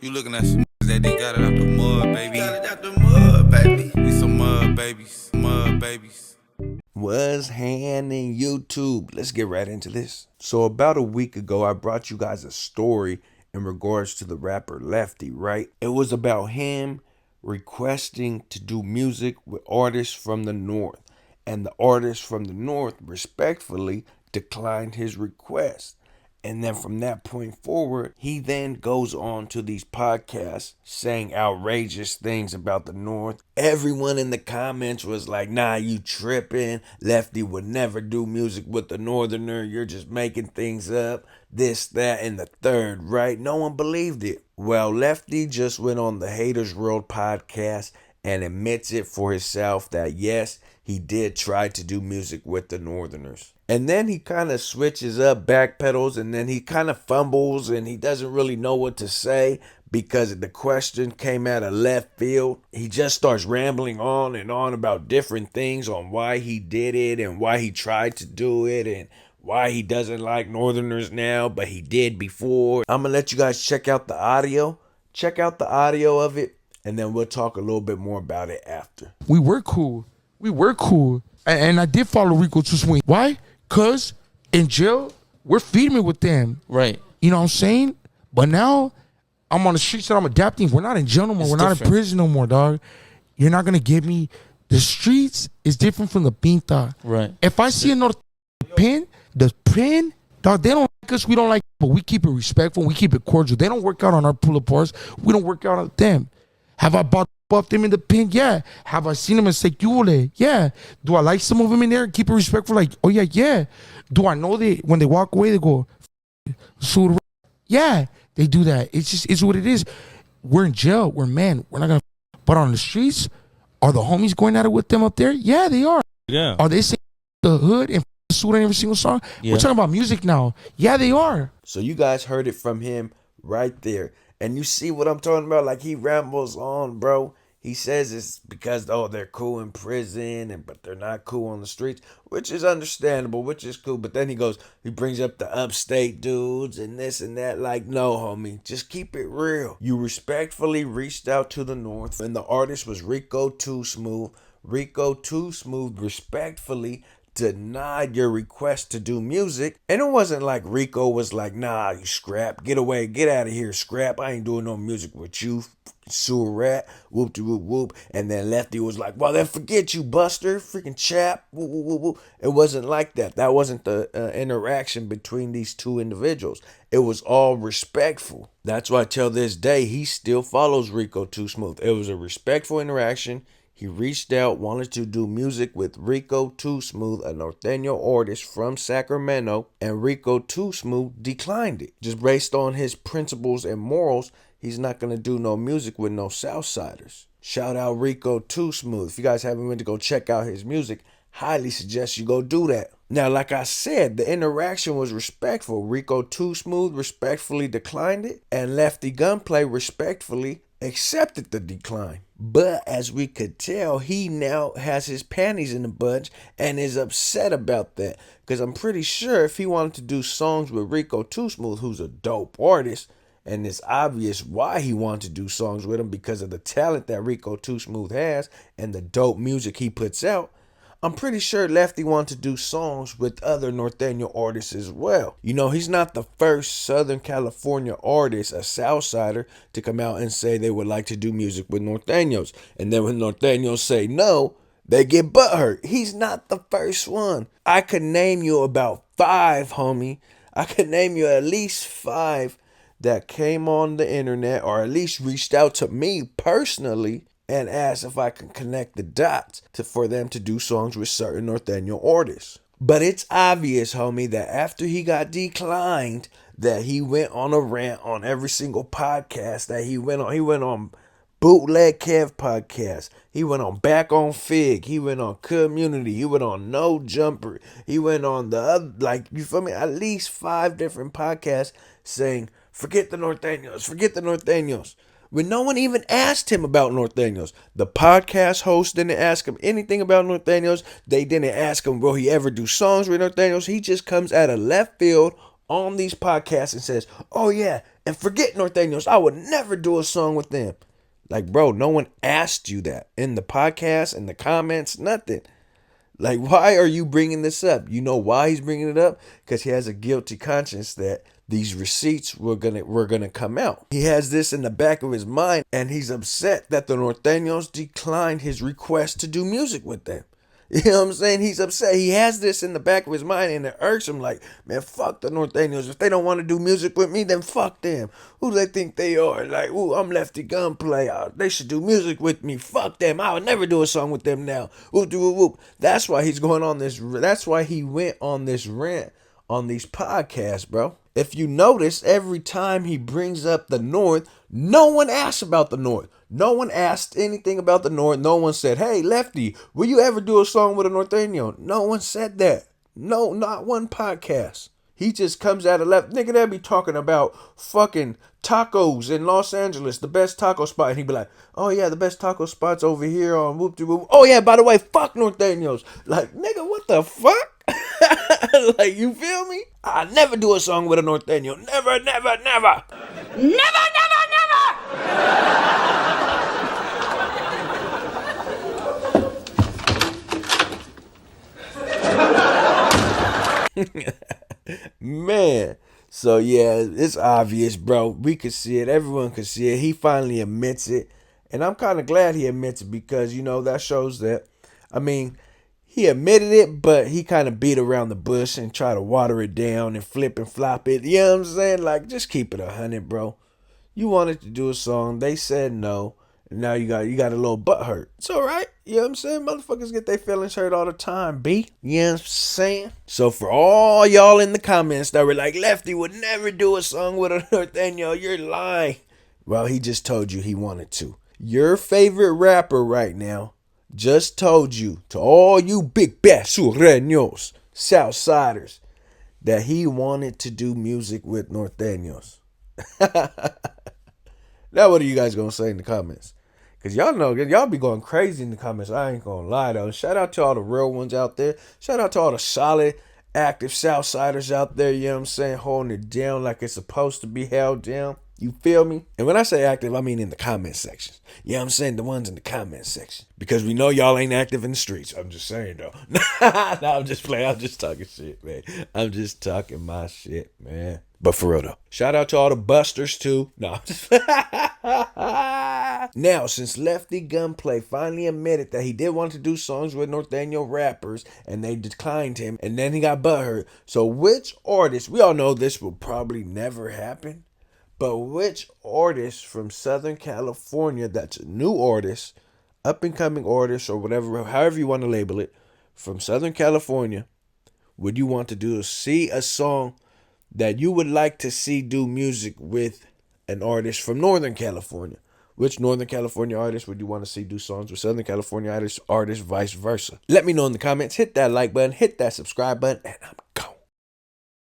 You looking at some that they got it out the mud, baby. Got it out the mud, baby. We some mud babies, mud babies. What's happening, YouTube? Let's get right into this. So about a week ago, I brought you guys a story in regards to the rapper Lefty, right? It was about him requesting to do music with artists from the North. And the artists from the North respectfully declined his request. And then from that point forward, he then goes on to these podcasts saying outrageous things about the North. Everyone in the comments was like, nah, you tripping. Lefty would never do music with the Northerner. You're just making things up. This, that, and the third, right? No one believed it. Well, Lefty just went on the Haters World podcast and admits it for himself that yes, he did try to do music with the Northerners. And then he kind of switches up, backpedals, and then he kind of fumbles and he doesn't really know what to say because the question came out of left field. He just starts rambling on and on about different things on why he did it and why he tried to do it and why he doesn't like Northerners now, but he did before. I'm going to let you guys check out the audio. Check out the audio of it, and then we'll talk a little bit more about it after. We were cool. We were cool. And I did follow Rico Two Smooth. Why? Because in jail, we're feeding with them. Right. You know what I'm saying? But now I'm on the streets and I'm adapting. We're not in jail no more. It's We're not different. in prison no more, dog. You're not going to give me. The streets is different from the pinta. Right. If I see another pin, the pin, dog, they don't like us. We don't like, but we keep it respectful. We keep it cordial. They don't work out on our pull aparts. We don't work out on them. Have I buffed them in the pin? Yeah. Have I seen them in Secuole? Yeah. Do I like some of them in there and keep it respectful? Like, oh yeah, yeah. Do I know that when they walk away, they go, Sur? Yeah, they do that. It's what it is. We're in jail. We're men. We're not gonna. But on the streets, are the homies going at it with them up there? Yeah, they are. Yeah. Are they saying the hood and Sur in every single song? Yeah. We're talking about music now. Yeah, they are. So you guys heard it from him right there. And you see what I'm talking about? Like he rambles on, bro. He says it's because, oh, they're cool in prison, but they're not cool on the streets, which is understandable, which is cool. But then he brings up the upstate dudes and this and that. Like, no, homie, just keep it real. You respectfully reached out to the North, and the artist was Rico Two Smooth. Rico Two Smooth respectfully denied your request to do music. And it wasn't like Rico was like, nah, you scrap, get away, get out of here, scrap, I ain't doing no music with you, sewer rat, whoop de whoop whoop. And then Lefty was like, well, then forget you, Buster, freaking chap, whoop whoop whoop whoop. It wasn't like that. That wasn't the interaction between these two individuals. It was all respectful. That's why till this day he still follows Rico Two Smooth. It was a respectful interaction. He reached out, wanted to do music with Rico Two Smooth, a Norteño artist from Sacramento, and Rico Two Smooth declined it. Just based on his principles and morals, he's not going to do no music with no Southsiders. Shout out Rico Two Smooth. If you guys haven't been to go check out his music, highly suggest you go do that. Now, like I said, the interaction was respectful. Rico Two Smooth respectfully declined it, and Lefty Gunplay respectfully accepted the decline. But as we could tell, he now has his panties in a bunch and is upset about that. Because I'm pretty sure if he wanted to do songs with Rico Two Smooth, who's a dope artist, and it's obvious why he wanted to do songs with him because of the talent that Rico Two Smooth has and the dope music he puts out, I'm pretty sure Lefty wanted to do songs with other Norteño artists as well. You know, he's not the first Southern California artist, a Southsider, to come out and say they would like to do music with Norteños. And then when Norteños say no, they get butthurt. He's not the first one. I could name you about 5, homie. I could name you at least 5 that came on the internet or at least reached out to me personally and asked if I can connect the dots for them to do songs with certain Norteño artists. But it's obvious, homie, that after he got declined, that he went on a rant on every single podcast that he went on. He went on Bootleg Kev podcast. He went on Back on Fig. He went on Community. He went on No Jumper. He went on the other, like, you feel me? At least 5 different podcasts saying, forget the Norteños, forget the Norteños. When no one even asked him about Norteños. The podcast host didn't ask him anything about Norteños. They didn't ask him, will he ever do songs with Norteños? He just comes out of left field on these podcasts and says, oh yeah, and forget Nortenos, I would never do a song with them. Like, bro, no one asked you that in the podcast, in the comments, nothing. Like, why are you bringing this up? You know why he's bringing it up? Because he has a guilty conscience that these receipts were gonna come out. He has this in the back of his mind, and he's upset that the Norteños declined his request to do music with them. You know what I'm saying? He's upset. He has this in the back of his mind, and it irks him. Like, man, fuck the Norteños. If they don't want to do music with me, then fuck them. Who do they think they are? Like, ooh, I'm Lefty Gunplay. They should do music with me. Fuck them. I would never do a song with them now. Whoop, whoop, whoop. That's why he's going on this. That's why he went on this rant on these podcasts, bro. If you notice, every time he brings up the North, no one asks about the North. No one asked anything about the North. No one said, hey, Lefty, will you ever do a song with a Norteño? No one said that. No, not one podcast. He just comes out of left. Nigga, they be talking about fucking tacos in Los Angeles, the best taco spot. And he be like, oh yeah, the best taco spot's over here on whoop-de-whoop. Oh yeah, by the way, fuck Norteños. Like, nigga, what the fuck? Like, you feel me? I never do a song with a Norteño. Never, never, never. Never, never, never! Man. So yeah, it's obvious, bro. We could see it. Everyone could see it. He finally admits it. And I'm kind of glad he admits it because, you know, that shows that, I mean, he admitted it, but he kind of beat around the bush and try to water it down and flip and flop it. You know what I'm saying? Like, just keep it 100, bro. You wanted to do a song. They said no. And now you got a little butt hurt. It's all right. You know what I'm saying? Motherfuckers get their feelings hurt all the time, B. You know what I'm saying? So for all y'all in the comments that were like, Lefty would never do a song with a Norteño, you're lying. Well, he just told you he wanted to. Your favorite rapper right now just told you, to all you big bad Surenos, Southsiders, that he wanted to do music with Norteños. Now what are you guys going to say in the comments? Because y'all know, y'all be going crazy in the comments. I ain't going to lie, though. Shout out to all the real ones out there. Shout out to all the solid, active Southsiders out there, you know what I'm saying, holding it down like it's supposed to be held down. You feel me? And when I say active, I mean in the comment section. You know what I'm saying? The ones in the comment section. Because we know y'all ain't active in the streets. I'm just saying, though. No, I'm just playing. I'm just talking shit, man. I'm just talking my shit, man. But for real, though. Shout out to all the busters, too. No, I'm just... Now, since Lefty Gunplay finally admitted that he did want to do songs with Norteño rappers, and they declined him, and then he got butthurt. So which artist, we all know this will probably never happen, but which artist from Southern California that's a new artist, up-and-coming artist, or whatever, however you want to label it, from Southern California, would you want to do see a song that you would like to see do music with an artist from Northern California? Which Northern California artist would you want to see do songs with Southern California artists, vice versa? Let me know in the comments. Hit that like button, hit that subscribe button, and I'm gone.